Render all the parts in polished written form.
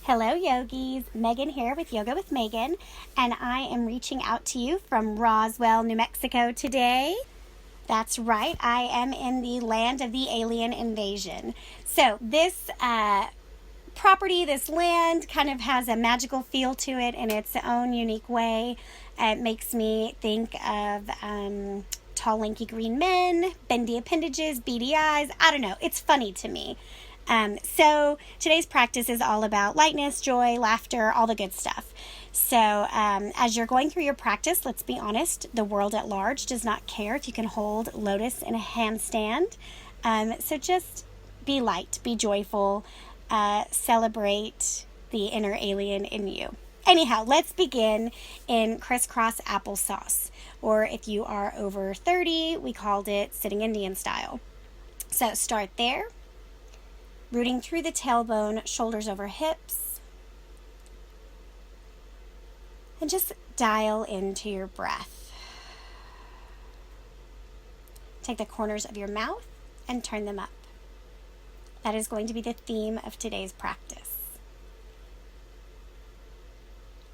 Hello, yogis. Megan here with Yoga with Megan, and I am reaching out to you from Roswell, New Mexico today. That's right, I am in the land of the alien invasion. So this property, this land kind of has a magical feel to it in its own unique way. It makes me think of tall, lanky green men, bendy appendages, beady eyes. I don't know. It's funny to me. So today's practice is all about lightness, joy, laughter, all the good stuff. So as you're going through your practice, let's be honest, the world at large does not care if you can hold lotus in a handstand. So just be light, be joyful, celebrate the inner alien in you. Anyhow, let's begin in crisscross applesauce, or if you are over 30, we called it sitting Indian style. So start there. Rooting through the tailbone, shoulders over hips. And just dial into your breath. Take the corners of your mouth and turn them up. That is going to be the theme of today's practice.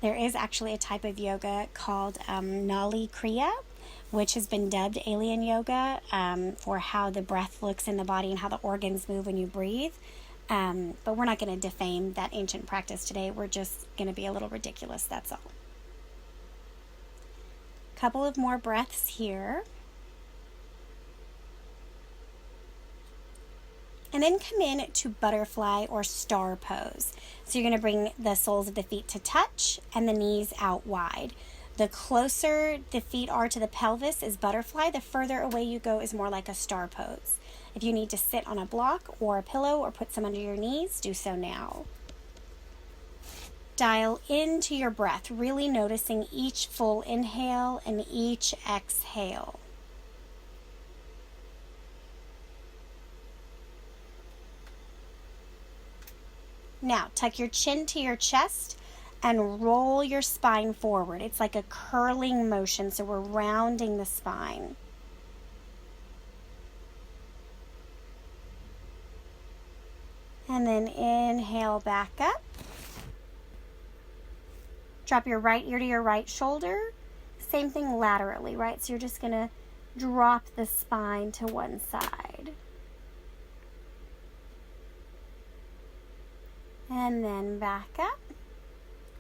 There is actually a type of yoga called Nali Kriya, which has been dubbed alien yoga for how the breath looks in the body and how the organs move when you breathe. But we're not going to defame that ancient practice today. We're just going to be a little ridiculous, that's all. Couple of more breaths here. And then come in to butterfly or star pose. So you're going to bring the soles of the feet to touch and the knees out wide. The closer the feet are to the pelvis is butterfly. The further away you go is more like a star pose. If you need to sit on a block or a pillow or put some under your knees, do so now. Dial into your breath, really noticing each full inhale and each exhale. Now, tuck your chin to your chest and roll your spine forward. It's like a curling motion, so we're rounding the spine. And then inhale back up. Drop your right ear to your right shoulder. Same thing laterally, right? So you're just going to drop the spine to one side. And then back up.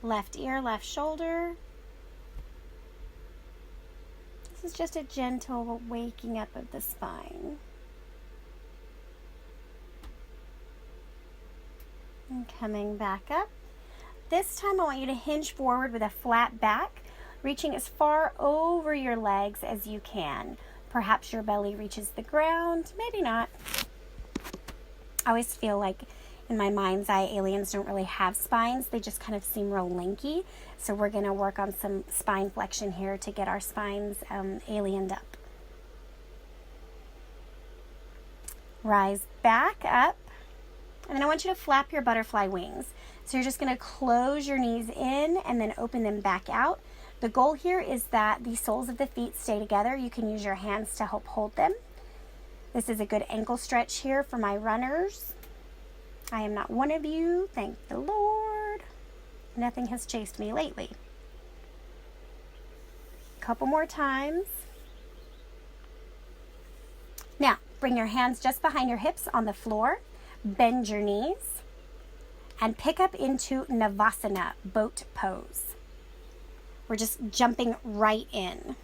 Left ear, left shoulder. This is just a gentle waking up of the spine. And coming back up. This time I want you to hinge forward with a flat back, reaching as far over your legs as you can. Perhaps your belly reaches the ground, maybe not. I always feel like in my mind's eye, aliens don't really have spines. They just kind of seem real lanky. So we're going to work on some spine flexion here to get our spines aliened up. Rise back up. And then I want you to flap your butterfly wings. So you're just going to close your knees in and then open them back out. The goal here is that the soles of the feet stay together. You can use your hands to help hold them. This is a good ankle stretch here for my runners. I am not one of you, thank the Lord. Nothing has chased me lately. Couple more times. Now, bring your hands just behind your hips on the floor. Bend your knees. And pick up into Navasana, boat pose. We're just jumping right in.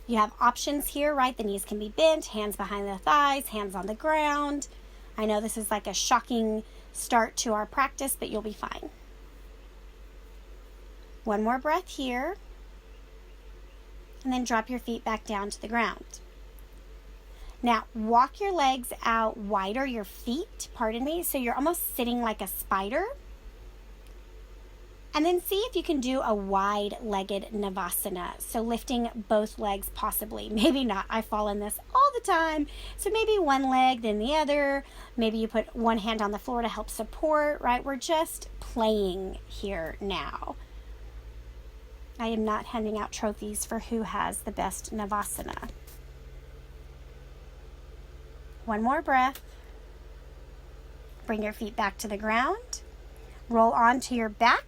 You have options here, right? The knees can be bent, hands behind the thighs, hands on the ground. I know this is like a shocking start to our practice, but you'll be fine. One more breath here. And then drop your feet back down to the ground. Now, walk your legs out wider, your feet, pardon me, so you're almost sitting like a spider. And then see if you can do a wide-legged Navasana. So lifting both legs possibly. Maybe not. I fall in this all the time. So maybe one leg, then the other. Maybe you put one hand on the floor to help support, right? We're just playing here now. I am not handing out trophies for who has the best Navasana. One more breath. Bring your feet back to the ground. Roll onto your back.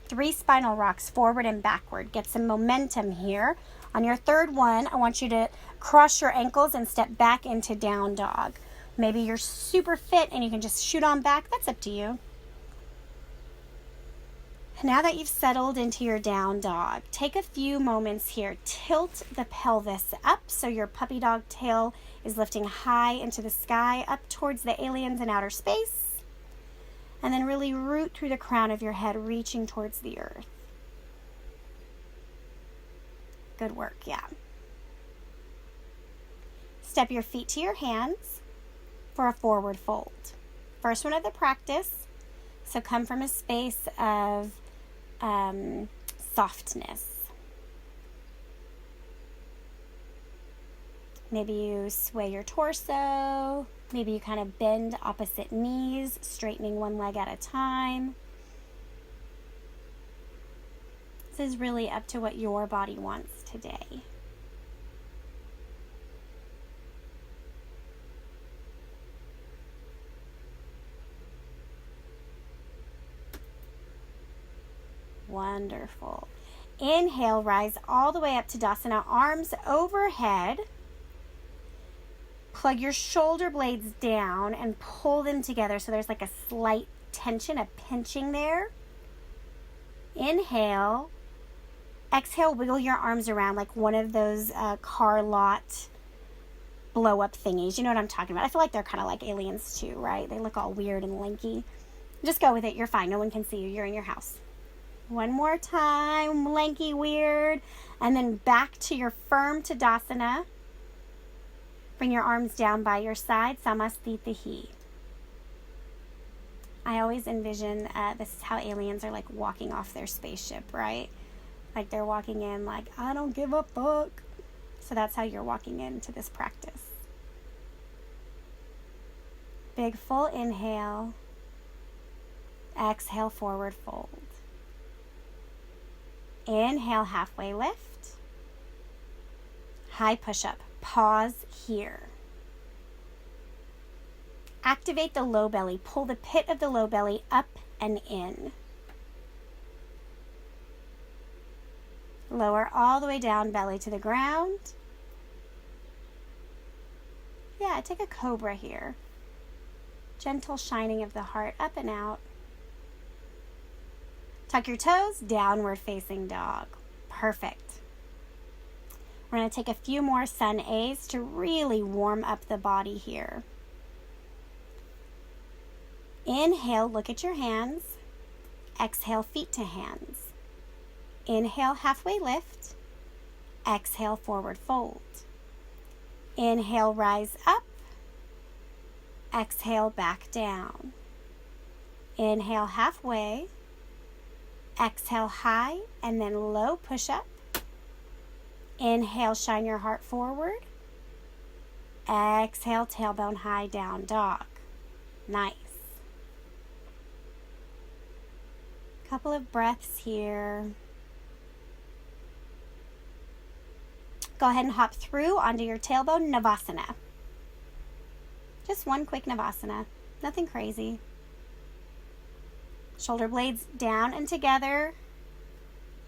3 spinal rocks, forward and backward. Get some momentum here. On your third one, I want you to cross your ankles and step back into down dog. Maybe you're super fit and you can just shoot on back. That's up to you. Now that you've settled into your down dog, take a few moments here. Tilt the pelvis up so your puppy dog tail is lifting high into the sky, up towards the aliens in outer space. And then really root through the crown of your head, reaching towards the earth. Good work, yeah. Step your feet to your hands for a forward fold. First one of the practice, so come from a space of softness. Maybe you sway your torso. Maybe you kind of bend opposite knees, straightening one leg at a time. This is really up to what your body wants today. Wonderful. Inhale, rise all the way up to Tadasana, arms overhead. Plug your shoulder blades down and pull them together so there's like a slight tension, a pinching there. Inhale. Exhale, wiggle your arms around like one of those car lot blow-up thingies. You know what I'm talking about? I feel like they're kind of like aliens too, right? They look all weird and lanky. Just go with it. You're fine. No one can see you. You're in your house. One more time, lanky, weird. And then back to your firm Tadasana. Bring your arms down by your side, Samastitihi. I always envision this is how aliens are like walking off their spaceship, right? Like they're walking in like, I don't give a fuck. So that's how you're walking into this practice. Big full inhale. Exhale, forward fold. Inhale, halfway lift. High push-up. Pause here. Activate the low belly. Pull the pit of the low belly up and in. Lower all the way down, belly to the ground. Yeah, take a cobra here. Gentle shining of the heart up and out. Tuck your toes, downward facing dog. Perfect. We're going to take a few more sun A's to really warm up the body here. Inhale, look at your hands. Exhale, feet to hands. Inhale, halfway lift. Exhale, forward fold. Inhale, rise up. Exhale, back down. Inhale, halfway. Exhale, high, and then low push-up. Inhale, shine your heart forward. Exhale, tailbone high, down dog. Nice. Couple of breaths here. Go ahead and hop through onto your tailbone, Navasana. Just one quick Navasana. Nothing crazy. Shoulder blades down and together.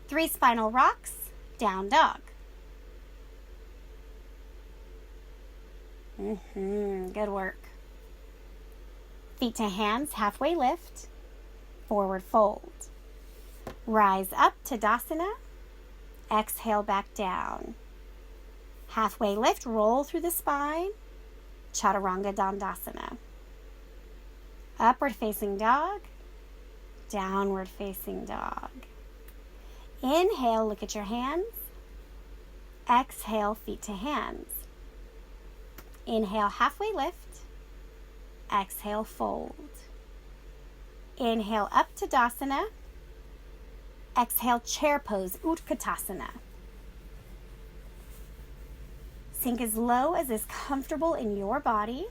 3 spinal rocks, down dog. Good work. Feet to hands, halfway lift, forward fold. Rise up to Tadasana. Exhale, back down. Halfway lift, roll through the spine. Chaturanga Dandasana. Upward facing dog. Downward facing dog. Inhale, look at your hands. Exhale, feet to hands. Inhale, halfway lift. Exhale, fold. Inhale, up to Tadasana. Exhale, chair pose, Utkatasana. Sink as low as is comfortable in your body.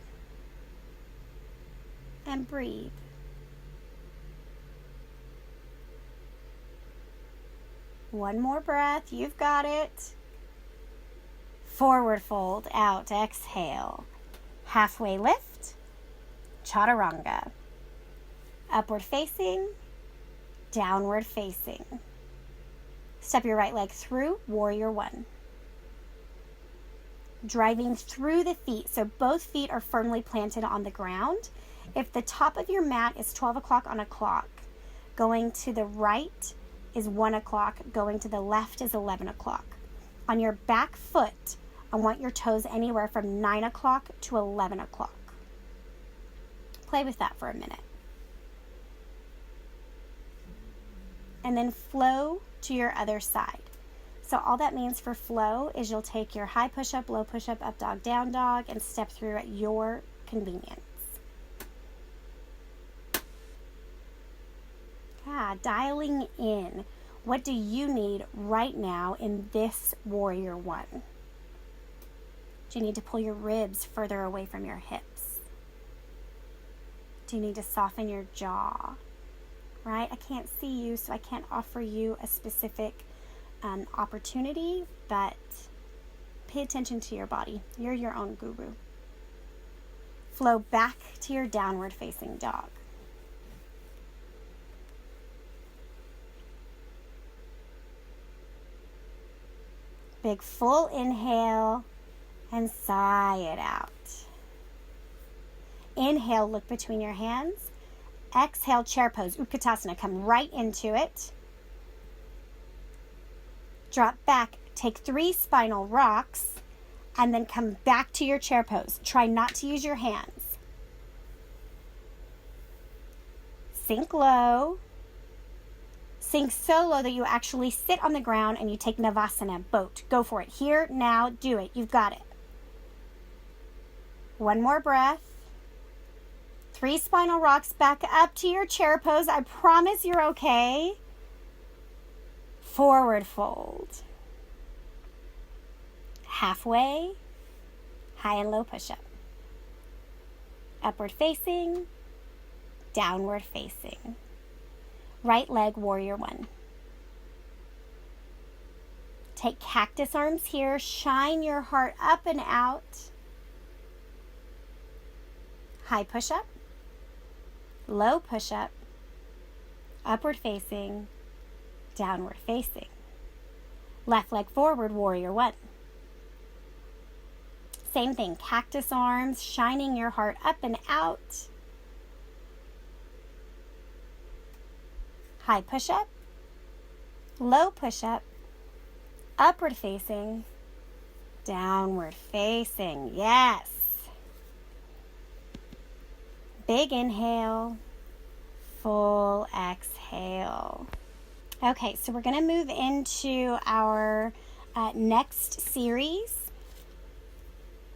And breathe. One more breath. You've got it. Forward fold, out, exhale. Halfway lift, chaturanga. Upward facing, downward facing. Step your right leg through, warrior one. Driving through the feet, so both feet are firmly planted on the ground. If the top of your mat is 12 o'clock on a clock, going to the right is 1 o'clock, going to the left is 11 o'clock. On your back foot, I want your toes anywhere from 9 o'clock to 11 o'clock. Play with that for a minute. And then flow to your other side. So all that means for flow is you'll take your high push-up, low push-up, up dog, down dog, and step through at your convenience. Dialing in. What do you need right now in this warrior one? Do you need to pull your ribs further away from your hips? Do you need to soften your jaw? Right? I can't see you, so I can't offer you a specific opportunity, but pay attention to your body. You're your own guru. Flow back to your downward facing dog. Big full inhale and sigh it out. Inhale, look between your hands. Exhale, chair pose, Utkatasana. Come right into it. Drop back, take 3 spinal rocks, and then come back to your chair pose. Try not to use your hands. Sink low. Sink so low that you actually sit on the ground and you take Navasana, boat. Go for it. Here, now, do it. You've got it. One more breath. 3 spinal rocks back up to your chair pose. I promise you're okay. Forward fold. Halfway, high and low push-up. Upward facing, downward facing. Right leg, warrior one. Take cactus arms here. Shine your heart up and out. High push-up, low push-up, upward facing, downward facing. Left leg forward, warrior one. Same thing, cactus arms, shining your heart up and out. High push-up, low push-up, upward facing, downward facing. Yes. Big inhale, full exhale. Okay, so we're going to move into our next series.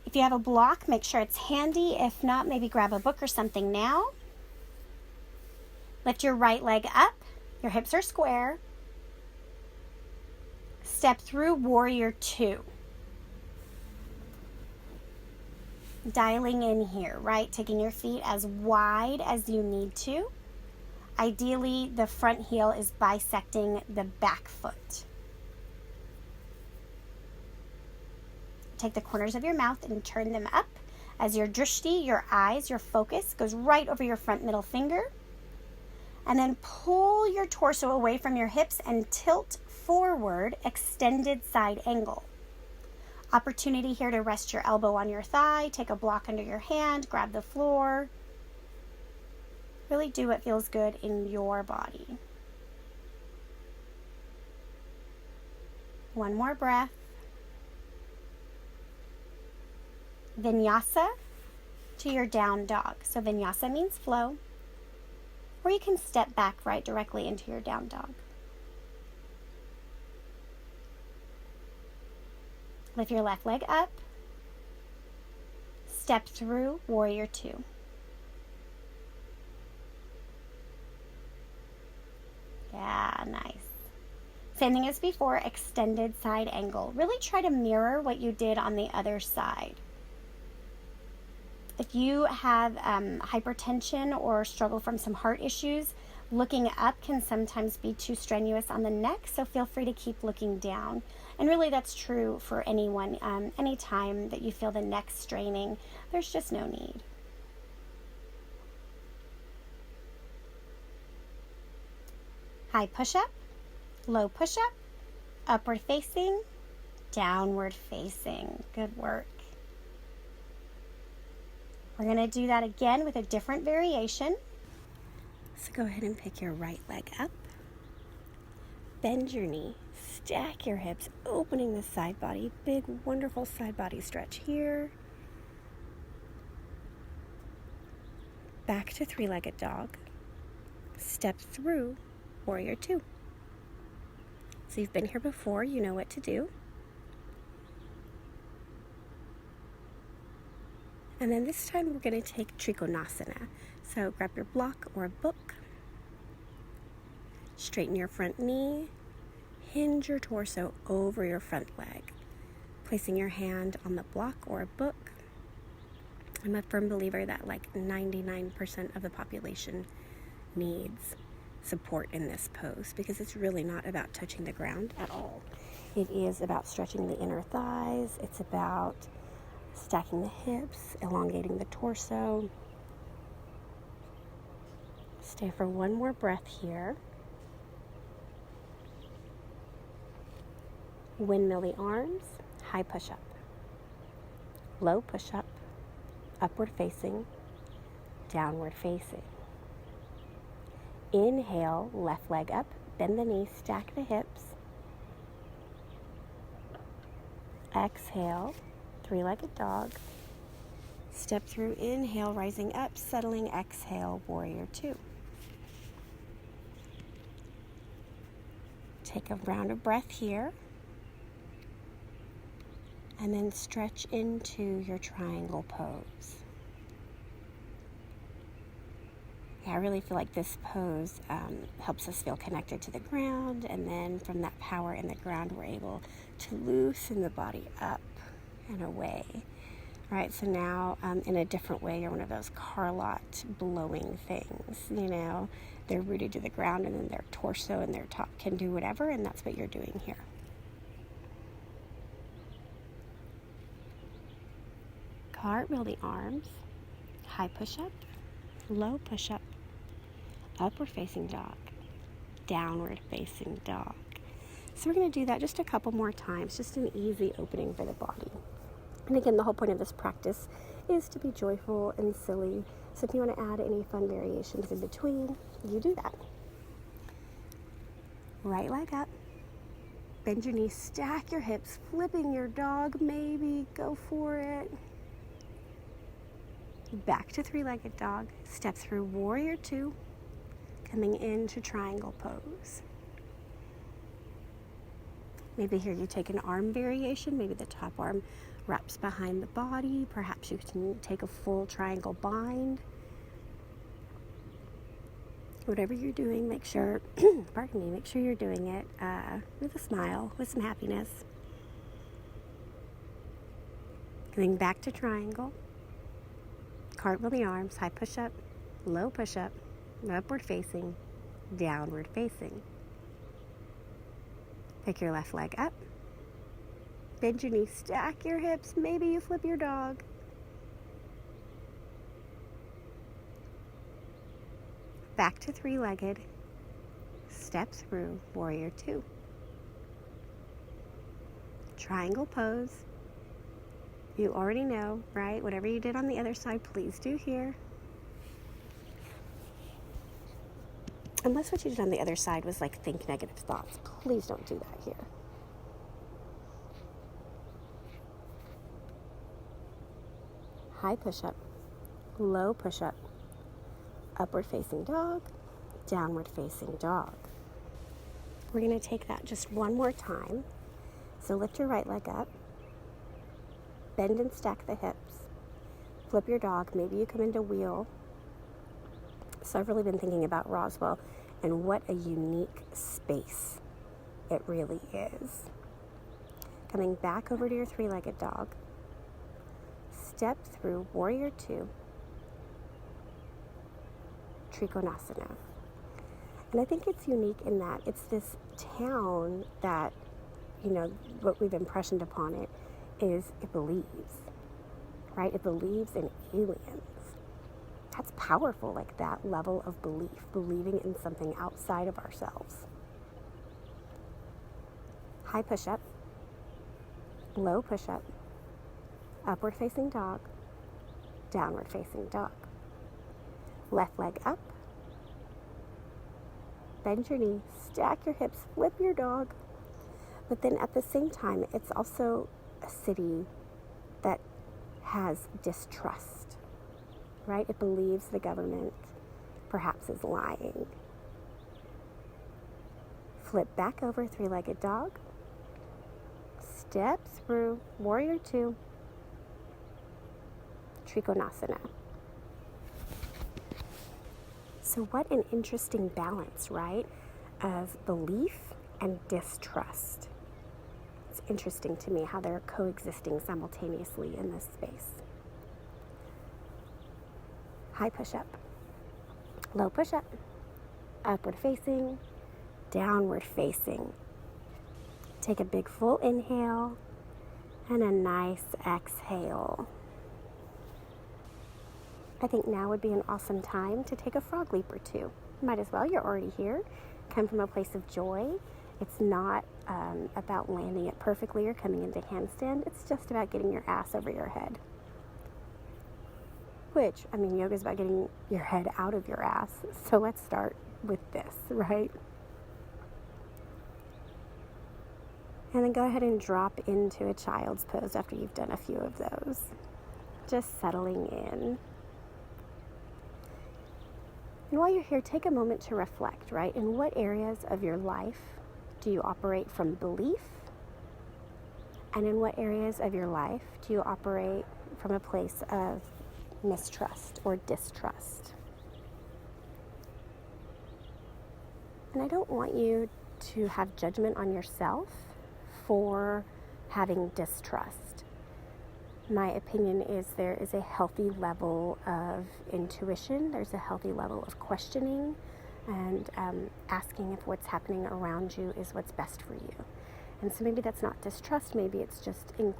If you have a block, make sure it's handy. If not, maybe grab a book or something now. Lift your right leg up. Your hips are square. Step through warrior two. Dialing in here, right? Taking your feet as wide as you need to. Ideally, the front heel is bisecting the back foot. Take the corners of your mouth and turn them up as your drishti, your eyes, your focus goes right over your front middle finger. And then pull your torso away from your hips and tilt forward, extended side angle. Opportunity here to rest your elbow on your thigh, take a block under your hand, grab the floor. Really do what feels good in your body. One more breath. Vinyasa to your down dog. So vinyasa means flow. Or you can step back right directly into your down dog. Lift your left leg up. Step through warrior two. Yeah, nice. Same thing as before, extended side angle. Really try to mirror what you did on the other side. If you have hypertension or struggle from some heart issues, looking up can sometimes be too strenuous on the neck, so feel free to keep looking down. And really that's true for anyone. Anytime that you feel the neck straining, there's just no need. high push-up, low push-up, upward facing, downward facing. Good work. We're going to do that again with a different variation. So go ahead and pick your right leg up. Bend your knee. Stack your hips, opening the side body. Big, wonderful side body stretch here. Back to three-legged dog. Step through warrior two. So you've been here before, you know what to do. And then this time we're going to take Trikonasana. So grab your block or a book. Straighten your front knee. Hinge your torso over your front leg. Placing your hand on the block or a book. I'm a firm believer that like 99% of the population needs support in this pose because it's really not about touching the ground at all. It is about stretching the inner thighs. It's about stacking the hips, elongating the torso. Stay for one more breath here. Windmill the arms, high push-up, low push-up, upward facing, downward facing. Inhale, left leg up, bend the knee, stack the hips. Exhale, three-legged dog. Step through, inhale, rising up, settling, exhale, warrior two. Take a round of breath here. And then stretch into your triangle pose. I really feel like this pose helps us feel connected to the ground, and then from that power in the ground, we're able to loosen the body up and away. All right, so now in a different way, you're one of those Carlot blowing things. You know, they're rooted to the ground, and then their torso and their top can do whatever, and that's what you're doing here. Cartwheel the arms, high push-up, low push-up, upward facing dog, downward facing dog. So we're going to do that just a couple more times, just an easy opening for the body. And again, the whole point of this practice is to be joyful and silly. So if you want to add any fun variations in between, you do that. Right leg up, bend your knees, stack your hips, flipping your dog, maybe, go for it. Back to three-legged dog, step through warrior two, coming into triangle pose. Maybe here you take an arm variation, maybe the top arm wraps behind the body, perhaps you can take a full triangle bind. Whatever you're doing, make sure, make sure you're doing it with a smile, with some happiness. Coming back to triangle. Cartwheel the arms, high push-up, low push-up, upward facing, downward facing. Pick your left leg up. Bend your knees, stack your hips, maybe you flip your dog. Back to three-legged, step through warrior two. Triangle pose. You already know, right? Whatever you did on the other side, please do here. Unless what you did on the other side was like think negative thoughts. Please don't do that here. High push-up, low push-up, upward facing dog, downward facing dog. We're going to take that just one more time. So lift your right leg up. Bend and stack the hips. Flip your dog. Maybe you come into wheel. So I've really been thinking about Roswell and what a unique space it really is. Coming back over to your three-legged dog. Step through warrior two. Trikonasana. And I think it's unique in that it's this town that, you know, what we've impressioned upon it is it believes, right? It believes in aliens. That's powerful, like that level of belief, believing in something outside of ourselves. High push-up, low push-up, upward facing dog, downward facing dog. Left leg up, bend your knee, stack your hips, flip your dog. But then at the same time, it's also a city that has distrust, right? It believes the government perhaps is lying. Flip back over, three-legged dog. Step through, warrior two. Trikonasana. So what an interesting balance, right? Of belief and distrust. It's interesting to me how they're coexisting simultaneously in this space. High push-up, low push-up, upward facing, downward facing. Take a big full inhale and a nice exhale. I think now would be an awesome time to take a frog leap or two. Might as well, you're already here. Come from a place of joy. It's not about landing it perfectly or coming into handstand. It's just about getting your ass over your head. Which, I mean, yoga is about getting your head out of your ass. So let's start with this, right? And then go ahead and drop into a child's pose after you've done a few of those. Just settling in. And while you're here, take a moment to reflect, right? In what areas of your life do you operate from belief? And in what areas of your life do you operate from a place of mistrust or distrust? And I don't want you to have judgment on yourself for having distrust. My opinion is there is a healthy level of intuition. There's a healthy level of questioning and asking if what's happening around you is what's best for you. And so maybe that's not distrust. Maybe it's just being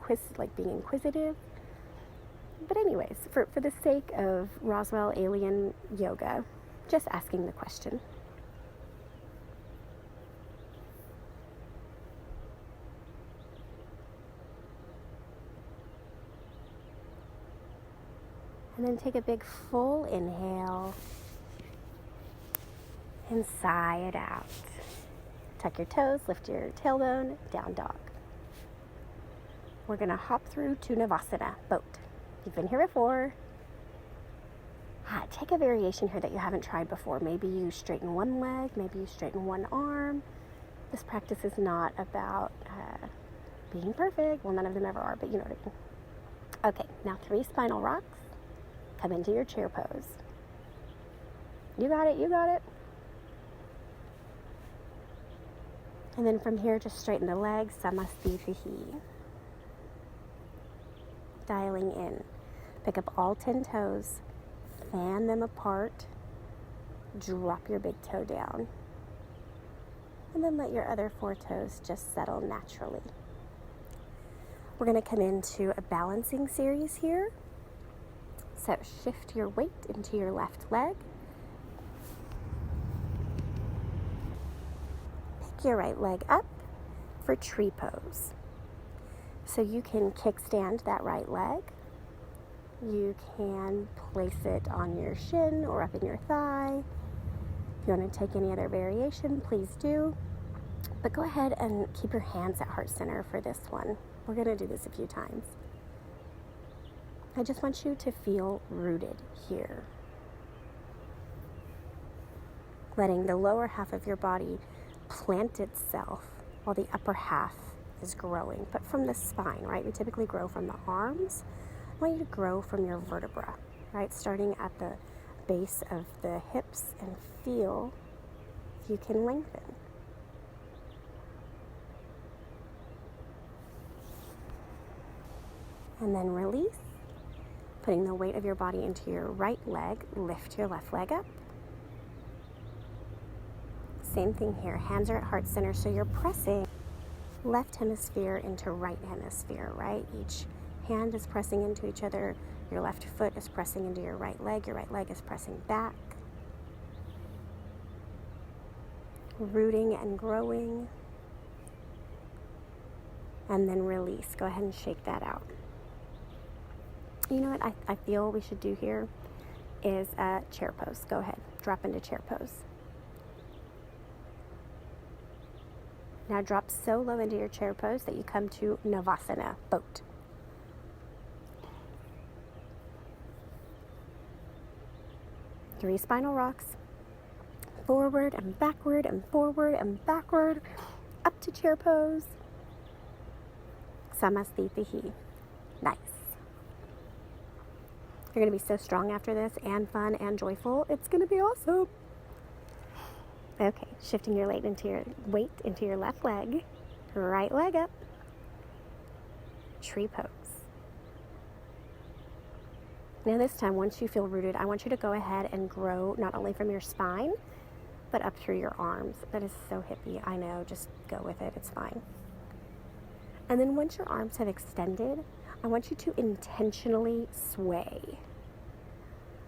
inquisitive. But anyways, for the sake of Roswell alien yoga, just asking the question. And then take a big full inhale and sigh it out. Tuck your toes, lift your tailbone, down dog. We're going to hop through to Navasana, boat. You've been here before. Take a variation here that you haven't tried before. Maybe you straighten one leg, maybe you straighten one arm. This practice is not about being perfect. Well, none of them ever are, but you know what I mean. Okay, now 3 spinal rocks. Come into your chair pose. You got it, you got it. And then from here, just straighten the legs, Samasthiti. Dialing in. Pick up all 10 toes, fan them apart, drop your big toe down. And then let your other 4 toes just settle naturally. We're going to come into a balancing series here. So shift your weight into your left leg. Pick your right leg up for tree pose. So you can kickstand that right leg. You can place it on your shin or up in your thigh. If you want to take any other variation, please do. But go ahead and keep your hands at heart center for this one. We're going to do this a few times. I just want you to feel rooted here. Letting the lower half of your body plant itself while the upper half is growing. But from the spine, right? We typically grow from the arms. I want you to grow from your vertebra, right? Starting at the base of the hips and feel if you can lengthen. And then release. Putting the weight of your body into your right leg, lift your left leg up. Same thing here, hands are at heart center, so you're pressing left hemisphere into right hemisphere, right? Each hand is pressing into each other, Your left foot is pressing into your right leg is pressing back. Rooting and growing. And then release. Go ahead and shake that out. You know what I feel we should do here is a chair pose. Go ahead, drop into chair pose. Now drop so low into your chair pose that you come to Navasana, boat. Three spinal rocks. Forward and backward and forward and backward. Up to chair pose. Samastitihi. Nice. You're going to be so strong after this, and fun and joyful. It's going to be awesome. Okay, shifting your weight into your left leg. Right leg up. Tree pose. Now this time, once you feel rooted, I want you to go ahead and grow not only from your spine, but up through your arms. That is so hippie. I know, just go with it. It's fine. And then once your arms have extended, I want you to intentionally sway.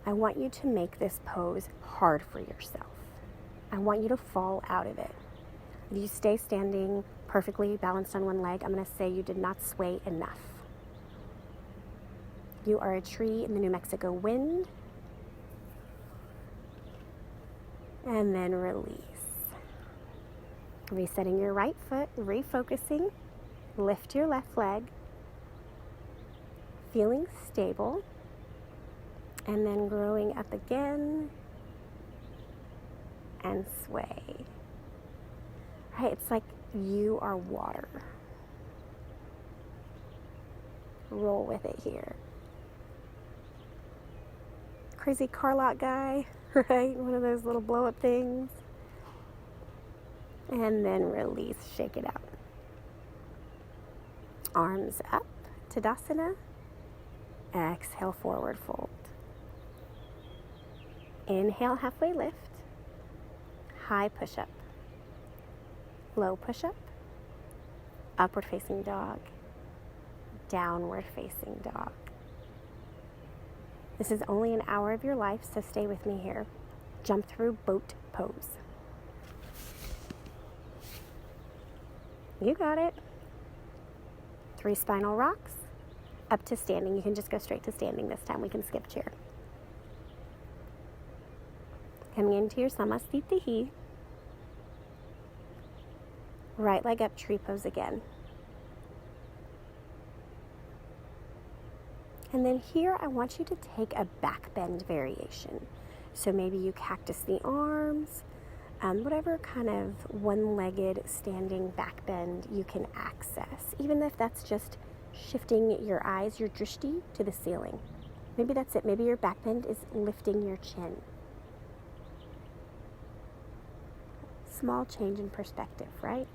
I want you to make this pose hard for yourself. I want you to fall out of it. If you stay standing perfectly balanced on one leg, I'm going to say you did not sway enough. You are a tree in the New Mexico wind. And then release. Resetting your right foot, refocusing. Lift your left leg. Feeling stable. And then growing up again. And sway. Right, it's like you are water. Roll with it here. Crazy car lot guy, right? One of those little blow up things. And then release, shake it out. Arms up, Tadasana. Exhale, forward fold. Inhale, halfway lift. High push up. Low push up. Upward facing dog. Downward facing dog. This is only an hour of your life, so stay with me here. Jump through boat pose. You got it. 3 spinal rocks. Up to standing. You can just go straight to standing this time. We can skip chair. Coming into your Samastitihi. Right leg up, tree pose again. And then here, I want you to take a back bend variation. So maybe you cactus the arms, whatever kind of one-legged standing back bend you can access. Even if that's just shifting your eyes, your drishti, to the ceiling. Maybe that's it. Maybe your back bend is lifting your chin. Small change in perspective, right?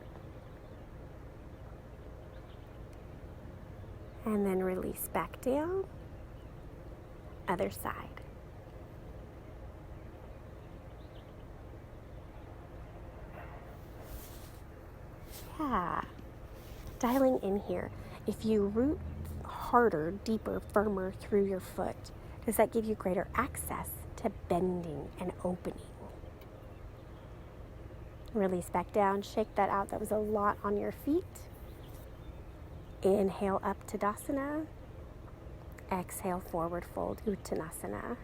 And then release back down. Other side. Yeah. Dialing in here. If you root harder, deeper, firmer through your foot, does that give you greater access to bending and opening? Release back down. Shake that out. That was a lot on your feet. Inhale up Tadasana. Exhale forward fold Uttanasana.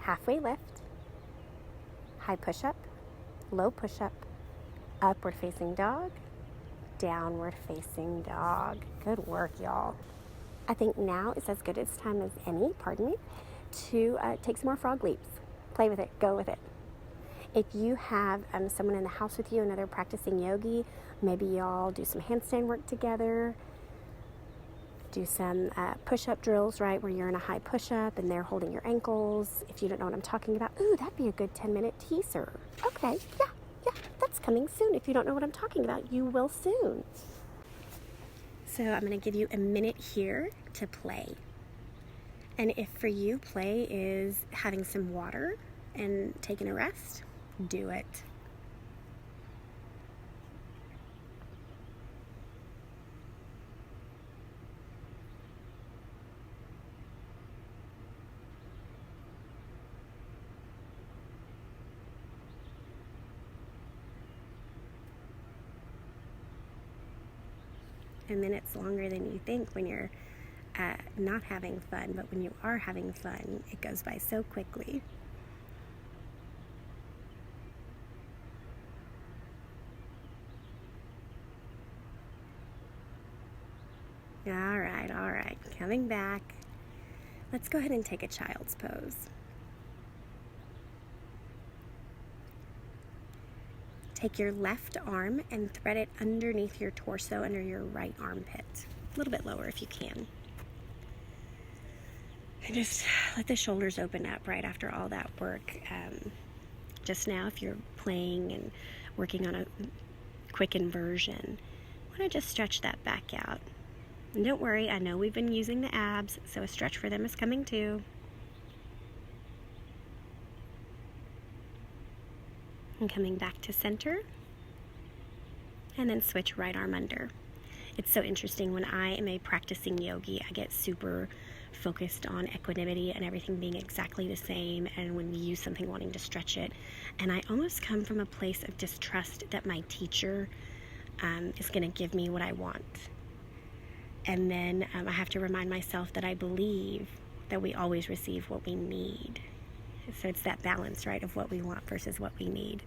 Halfway lift. High push up. Low push up. Upward facing dog. Downward facing dog. Good work, y'all. I think now is as good a time as any, to take some more frog leaps. Play with it. Go with it. If you have someone in the house with you and they're practicing yogi, maybe y'all do some handstand work together. Do some push-up drills, right, where you're in a high push-up and they're holding your ankles. If you don't know what I'm talking about, ooh, that'd be a good 10-minute teaser. Okay, yeah, that's coming soon. If you don't know what I'm talking about, you will soon. So I'm going to give you a minute here to play. And if for you play is having some water and taking a rest, do it. And then it's longer than you think when you're not having fun, but when you are having fun, it goes by so quickly. All right, coming back. Let's go ahead and take a child's pose. Take your left arm and thread it underneath your torso, under your right armpit. A little bit lower if you can. And just let the shoulders open up right after all that work. Just now, if you're playing and working on a quick inversion, I want to just stretch that back out. And don't worry, I know we've been using the abs, so a stretch for them is coming too. And coming back to center. And then switch right arm under. It's so interesting, when I am a practicing yogi, I get super focused on equanimity and everything being exactly the same, and when we use something, wanting to stretch it. And I almost come from a place of distrust that my teacher is going to give me what I want. And then I have to remind myself that I believe that we always receive what we need. So it's that balance, right, of what we want versus what we need.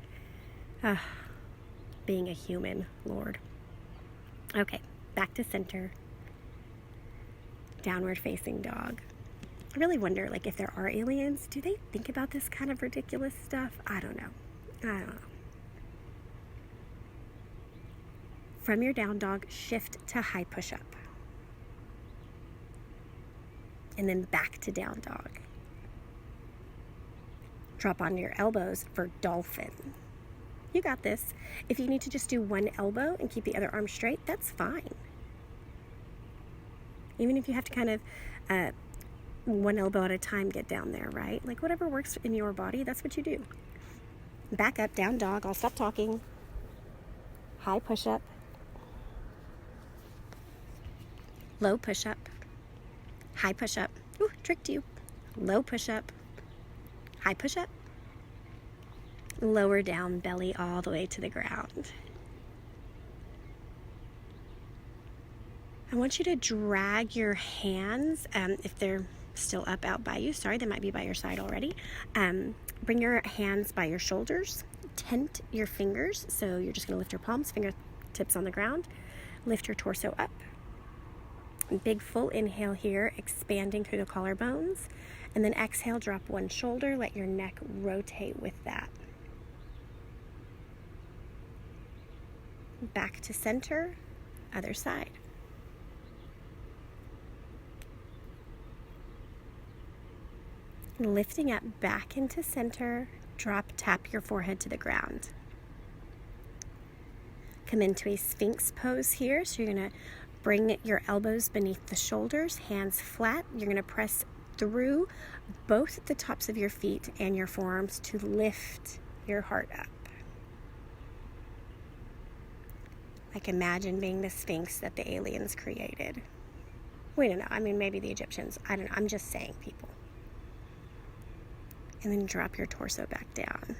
Being a human, Lord. Okay, back to center. Downward facing dog. I really wonder, like, if there are aliens, do they think about this kind of ridiculous stuff? I don't know. From your down dog, shift to high push-up. And then back to down dog. Drop on your elbows for dolphin. You got this. If you need to just do one elbow and keep the other arm straight, that's fine. Even if you have to kind of one elbow at a time get down there, right? Like, whatever works in your body, that's what you do. Back up, down dog. I'll stop talking. High push-up. Low push-up. High push-up. Ooh, tricked you. Low push-up. High push-up. Lower down, belly all the way to the ground. I want you to drag your hands, if they're still up out by you. Sorry, they might be by your side already. Bring your hands by your shoulders. Tent your fingers. So you're just going to lift your palms, fingertips on the ground. Lift your torso up. Big full inhale here, expanding through the collarbones. And then exhale, drop one shoulder. Let your neck rotate with that. Back to center, other side. Lifting up back into center, tap your forehead to the ground. Come into a Sphinx pose here. So you're going to bring your elbows beneath the shoulders, hands flat. You're going to press through both the tops of your feet and your forearms to lift your heart up. Like, imagine being the Sphinx that the aliens created. We don't know. I mean, maybe the Egyptians. I don't know. I'm just saying, people. And then drop your torso back down.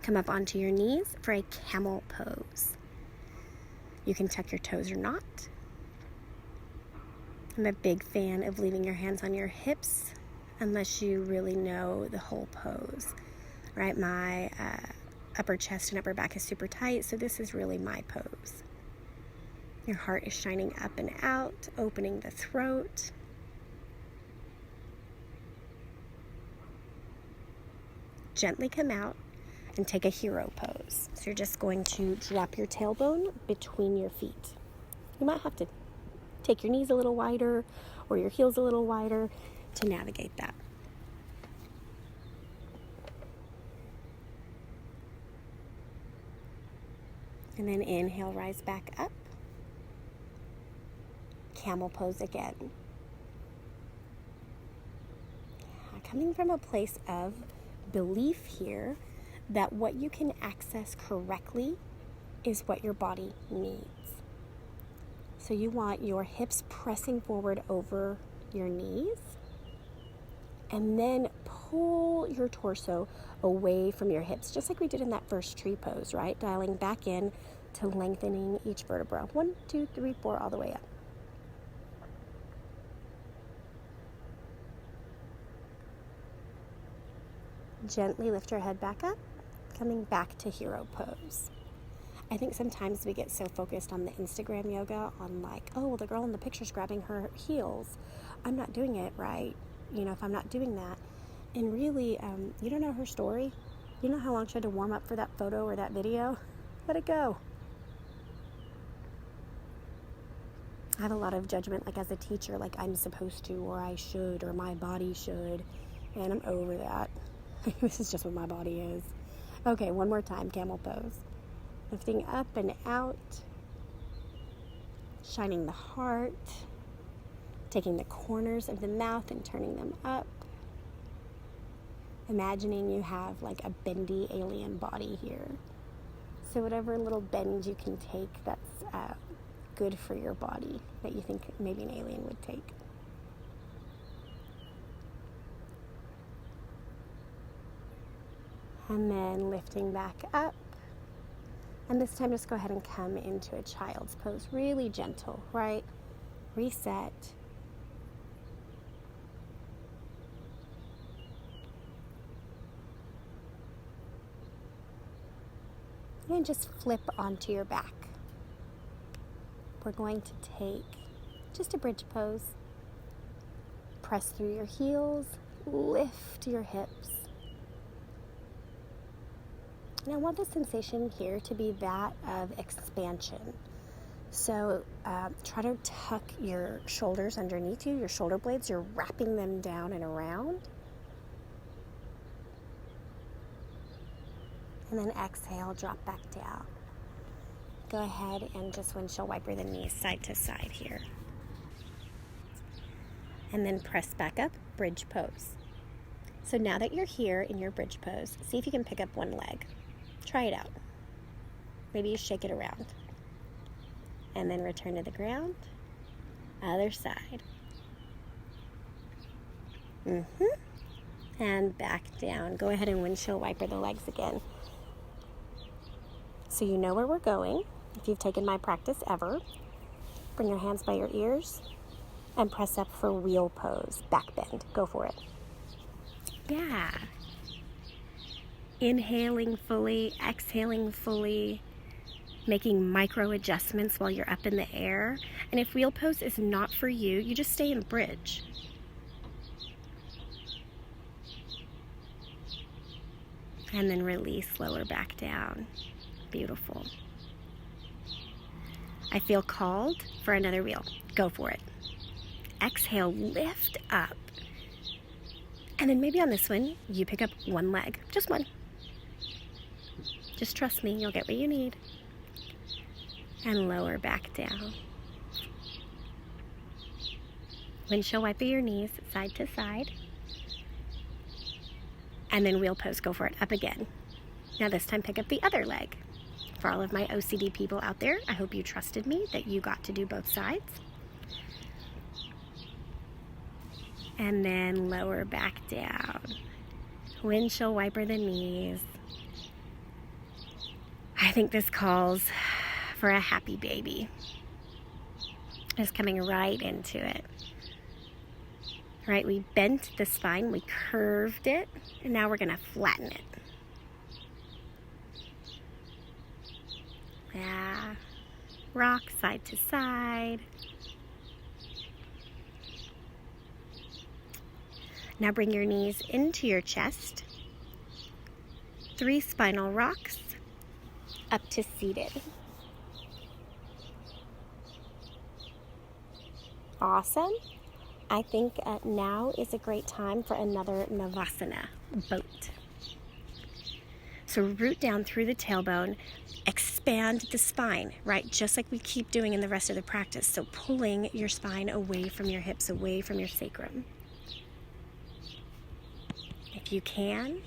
Come up onto your knees for a camel pose. You can tuck your toes or not. I'm a big fan of leaving your hands on your hips unless you really know the whole pose, right? My upper chest and upper back is super tight, so this is really my pose. Your heart is shining up and out, opening the throat. Gently come out and take a hero pose. So you're just going to drop your tailbone between your feet. You might have to take your knees a little wider or your heels a little wider to navigate that. And then inhale, rise back up. Camel pose again. Coming from a place of belief here that what you can access correctly is what your body needs. So you want your hips pressing forward over your knees, and then pull your torso away from your hips, just like we did in that first tree pose, right? Dialing back in, to lengthening each vertebra. 1, 2, 3, 4, all the way up. Gently lift your head back up, coming back to hero pose. I think sometimes we get so focused on the Instagram yoga on like, oh, well, the girl in the picture's grabbing her heels. I'm not doing it right, if I'm not doing that. And really, you don't know her story. You know how long she had to warm up for that photo or that video? Let it go. I have a lot of judgment, like as a teacher, like I'm supposed to, or I should, or my body should, and I'm over that. This is just what my body is. Okay, one more time, camel pose. Lifting up and out, shining the heart, taking the corners of the mouth and turning them up. Imagining you have like a bendy alien body here. So whatever little bend you can take that's good for your body that you think maybe an alien would take. And then lifting back up. And this time just go ahead and come into a child's pose. Really gentle, right? Reset. And just flip onto your back. We're going to take just a bridge pose. Press through your heels, lift your hips. And I want the sensation here to be that of expansion. So try to tuck your shoulders underneath you, your shoulder blades. You're wrapping them down and around. And then exhale, drop back down. Go ahead and just windshield wiper the knees side to side here. And then press back up, bridge pose. So now that you're here in your bridge pose, see if you can pick up one leg. Try it out. Maybe you shake it around. And then return to the ground. Other side. And back down. Go ahead and windshield wiper the legs again. So you know where we're going. If you've taken my practice ever, bring your hands by your ears and press up for wheel pose. Back bend. Go for it. Yeah. Inhaling fully, exhaling fully, making micro adjustments while you're up in the air. And if wheel pose is not for you, you just stay in bridge. And then release, lower back down. Beautiful. I feel called for another wheel. Go for it. Exhale, lift up. And then maybe on this one, you pick up one leg, just one. Just trust me, you'll get what you need. And lower back down. Windshield wiper your knees side to side. And then wheel pose, go for it, up again. Now this time pick up the other leg. For all of my OCD people out there, I hope you trusted me that you got to do both sides. And then lower back down. Windshield wiper the knees. I think this calls for a happy baby. Just coming right into it. All right, we bent the spine, we curved it, and now we're gonna flatten it. Yeah, rock side to side. Now bring your knees into your chest. 3 spinal rocks up to seated. Awesome. I think now is a great time for another Navasana, boat. So root down through the tailbone, expand the spine, right? Just like we keep doing in the rest of the practice. So pulling your spine away from your hips, away from your sacrum. If you can,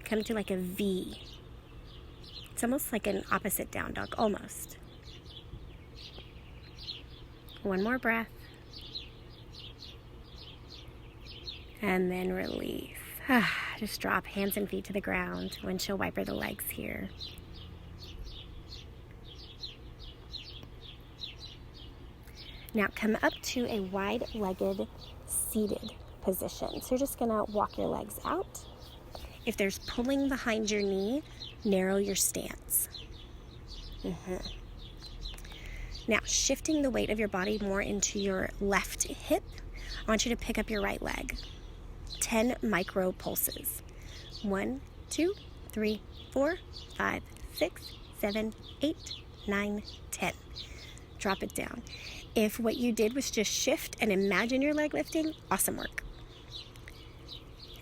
come to like a V. It's almost like an opposite down dog, almost. One more breath. And then release. Just drop hands and feet to the ground. Windshield wiper the legs here. Now come up to a wide-legged seated position. So you're just gonna walk your legs out. If there's pulling behind your knee, narrow your stance. Now, shifting the weight of your body more into your left hip, I want you to pick up your right leg. 10 micro pulses. 1, 2, 3, 4, 5, 6, 7, 8, 9, 10. Drop it down. If what you did was just shift and imagine your leg lifting, awesome work.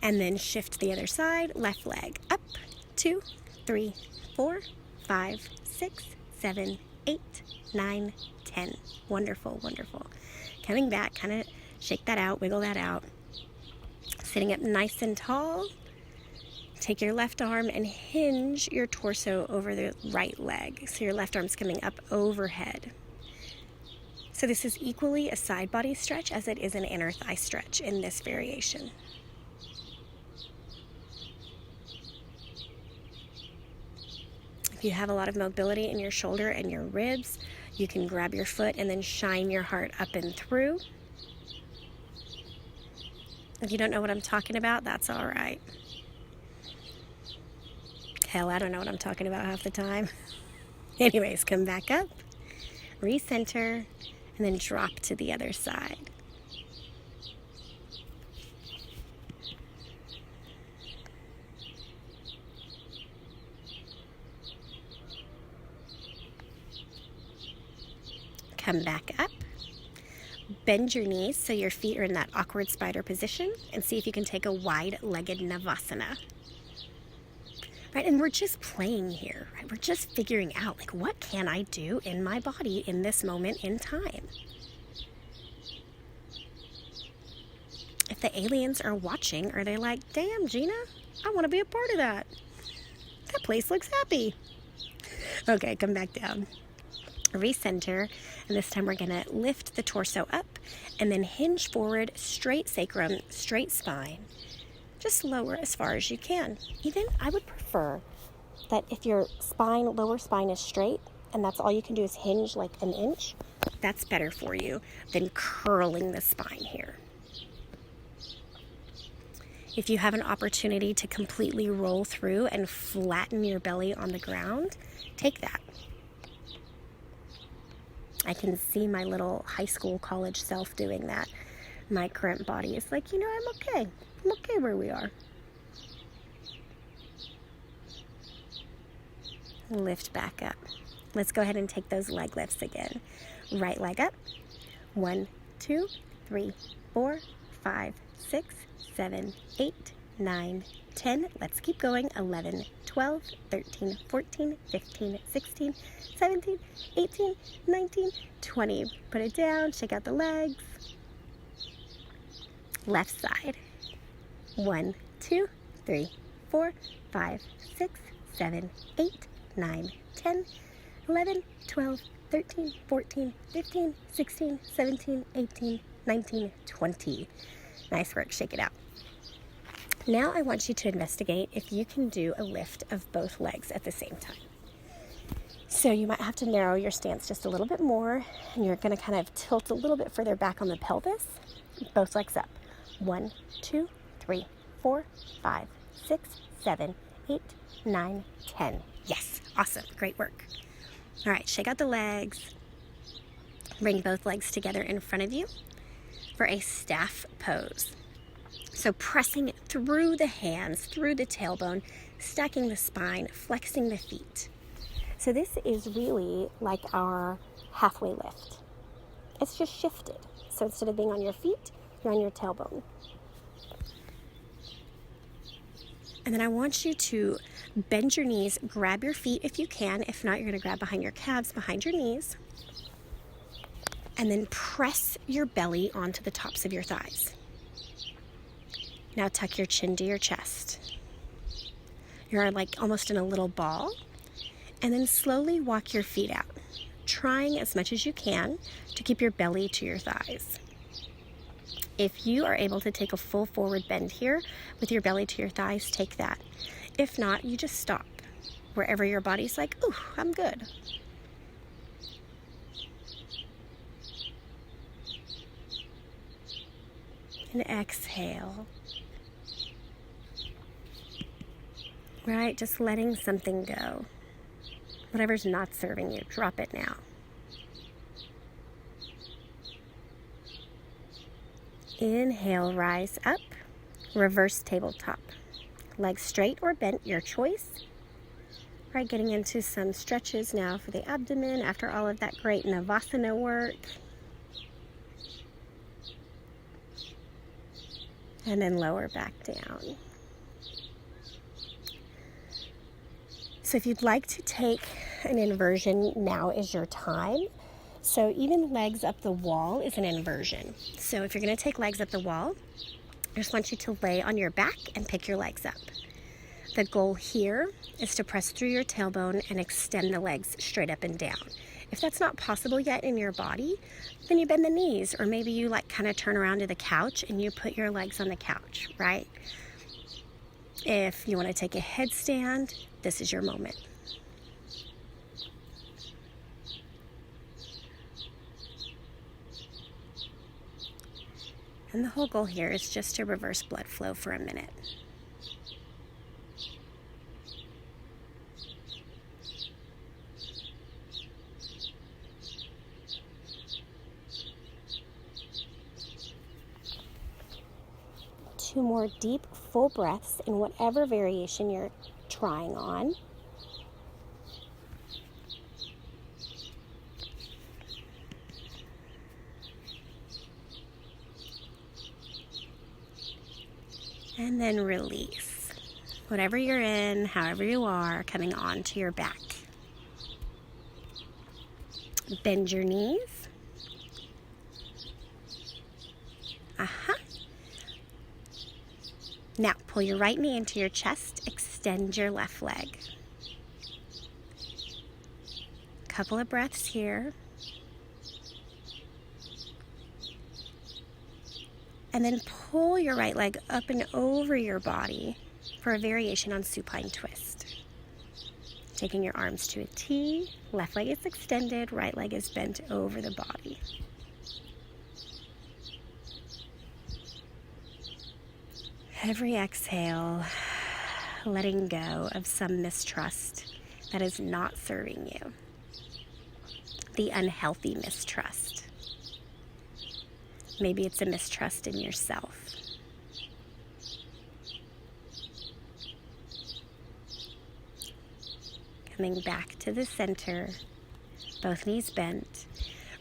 And then shift the other side, left leg up. 2, 3, 4, 5, 6, 7, 8, 9, 10. Wonderful, wonderful. Coming back, kind of shake that out, wiggle that out. Sitting up nice and tall. Take your left arm and hinge your torso over the right leg. So your left arm's coming up overhead. So this is equally a side body stretch as it is an inner thigh stretch in this variation. If you have a lot of mobility in your shoulder and your ribs, you can grab your foot and then shine your heart up and through. If you don't know what I'm talking about, that's all right. Hell, I don't know what I'm talking about half the time. Anyways, come back up, recenter, and then drop to the other side. Come back up. Bend your knees so your feet are in that awkward spider position, and see if you can take a wide-legged Navasana. Right, and we're just playing here, right? We're just figuring out, like, what can I do in my body in this moment in time? If the aliens are watching, are they like, damn, Gina, I want to be a part of that. That place looks happy. Okay, come back down. Recenter, and this time we're going to lift the torso up and then hinge forward, straight sacrum, straight spine. Just lower as far as you can. Even I would prefer that if your spine, lower spine is straight and that's all you can do is hinge like an inch, that's better for you than curling the spine here. If you have an opportunity to completely roll through and flatten your belly on the ground, take that. I can see my little high school, college self doing that. My current body is like, I'm okay. I'm okay where we are. Lift back up. Let's go ahead and take those leg lifts again. Right leg up. 1, 2, 3, 4, 5, 6, 7, 8, 9, 10. Let's keep going. 11, 12, 13, 14, 15, 16, 17, 18, 19, 20. Put it down. Shake out the legs. Left side. 1, 2, 3, 4, 5, 6, 7, 8, 9, 10, 11, 12, 13, 14, 15, 16, 17, 18, 19, 20. Nice work. Shake it out. Now I want you to investigate if you can do a lift of both legs at the same time. So you might have to narrow your stance just a little bit more, and you're going to kind of tilt a little bit further back on the pelvis. Both legs up. 1, 2, 3, 4, 5, 6, 7, 8, 9, 10. Yes, awesome, great work. All right, shake out the legs. Bring both legs together in front of you for a staff pose. So pressing through the hands, through the tailbone, stacking the spine, flexing the feet. So this is really like our halfway lift. It's just shifted. So instead of being on your feet, you're on your tailbone. And then I want you to bend your knees, grab your feet if you can. If not, you're going to grab behind your calves, behind your knees. And then press your belly onto the tops of your thighs. Now tuck your chin to your chest. You're like almost in a little ball. And then slowly walk your feet out, trying as much as you can to keep your belly to your thighs. If you are able to take a full forward bend here with your belly to your thighs, take that. If not, you just stop wherever your body's like, ooh, I'm good. And exhale. Right, just letting something go. Whatever's not serving you, drop it now. Inhale, rise up, reverse tabletop. Legs straight or bent, your choice. Right, getting into some stretches now for the abdomen after all of that great Navasana work. And then lower back down. So if you'd like to take an inversion, now is your time. So even legs up the wall is an inversion. So if you're going to take legs up the wall, I just want you to lay on your back and pick your legs up. The goal here is to press through your tailbone and extend the legs straight up and down. If that's not possible yet in your body, then you bend the knees, or maybe you kind of turn around to the couch and you put your legs on the couch, right? If you want to take a headstand, this is your moment. And the whole goal here is just to reverse blood flow for a minute. Two more deep, full breaths in whatever variation you're trying on. And then release. Whatever you're in, however you are, coming onto your back. Bend your knees. Now, pull your right knee into your chest, extend your left leg. Couple of breaths here. And then pull your right leg up and over your body for a variation on supine twist. Taking your arms to a T, left leg is extended, right leg is bent over the body. Every exhale, letting go of some mistrust that is not serving you. The unhealthy mistrust. Maybe it's a mistrust in yourself. Coming back to the center, both knees bent.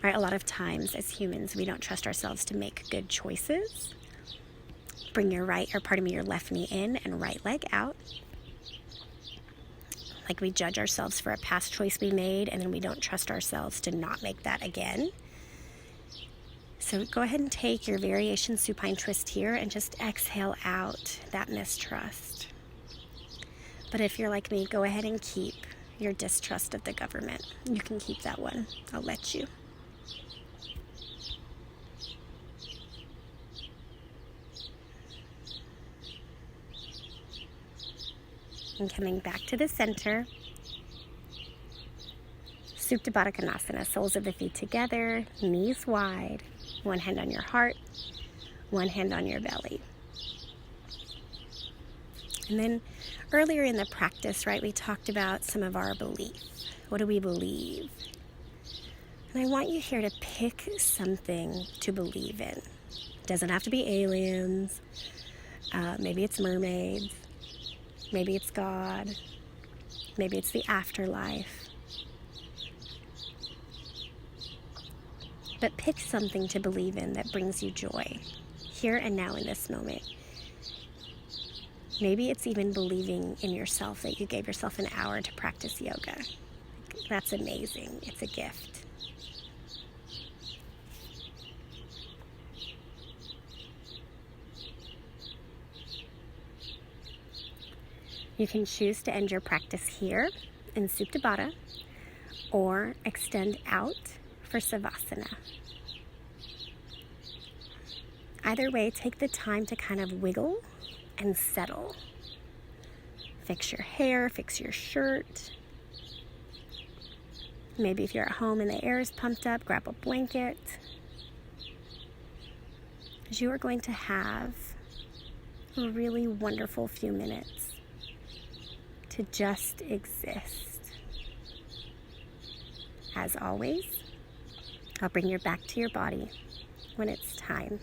Right, a lot of times as humans, we don't trust ourselves to make good choices. Bring your your left knee in and right leg out. Like we judge ourselves for a past choice we made, and then we don't trust ourselves to not make that again. So go ahead and take your variation supine twist here and just exhale out that mistrust. But if you're like me, go ahead and keep your distrust of the government. You can keep that one. I'll let you. And coming back to the center, Supta Baddha Konasana, soles of the feet together, knees wide, one hand on your heart, one hand on your belly. And then earlier in the practice, right, we talked about some of our belief. What do we believe? And I want you here to pick something to believe in. It doesn't have to be aliens. Maybe it's mermaids. Maybe it's God. Maybe it's the afterlife. But pick something to believe in that brings you joy, here and now in this moment. Maybe it's even believing in yourself, that you gave yourself an hour to practice yoga. That's amazing. It's a gift. You can choose to end your practice here in Supta Baddha or extend out for Savasana. Either way, take the time to kind of wiggle and settle. Fix your hair, fix your shirt. Maybe if you're at home and the air is pumped up, grab a blanket. is you are going to have a really wonderful few minutes to just exist. As always, I'll bring you back to your body when it's time.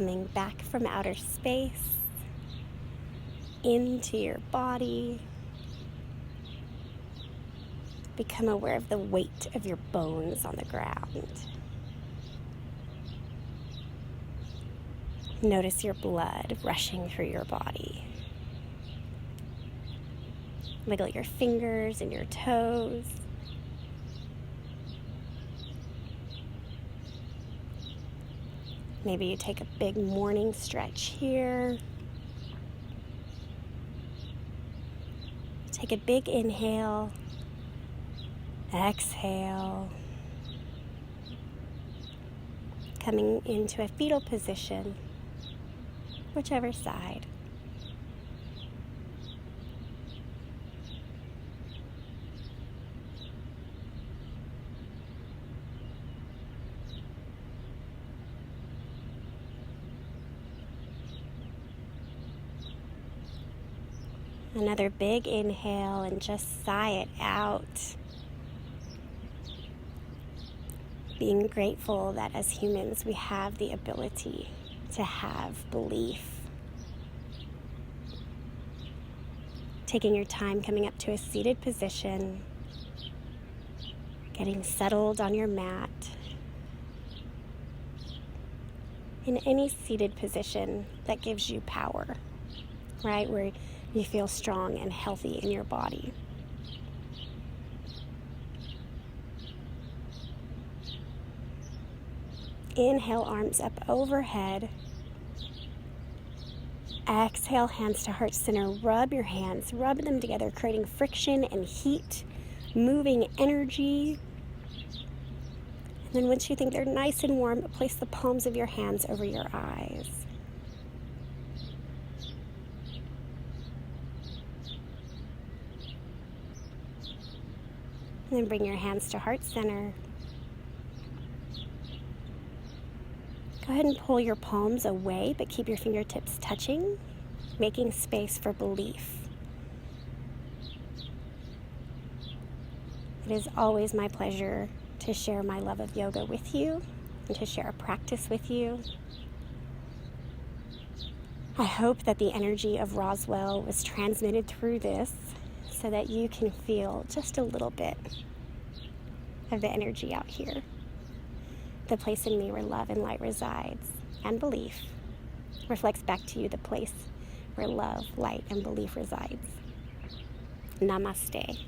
coming back from outer space into your body. Become aware of the weight of your bones on the ground. Notice your blood rushing through your body. Wiggle your fingers and your toes. Maybe you take a big morning stretch here. Take a big inhale. Exhale. Coming into a fetal position, whichever side. Another big inhale and just sigh it out. Being grateful that as humans we have the ability to have belief. Taking your time coming up to a seated position, getting settled on your mat. In any seated position that gives you power, right? Where you feel strong and healthy in your body. Inhale, arms up overhead. Exhale, hands to heart center. Rub your hands, rub them together, creating friction and heat, moving energy. And then once you think they're nice and warm, place the palms of your hands over your eyes. And then bring your hands to heart center. Go ahead and pull your palms away, but keep your fingertips touching, making space for belief. It is always my pleasure to share my love of yoga with you and to share a practice with you. I hope that the energy of Roswell was transmitted through this so that you can feel just a little bit of the energy out here. The place in me where love and light resides, and belief reflects back to you the place where love, light, and belief resides. Namaste.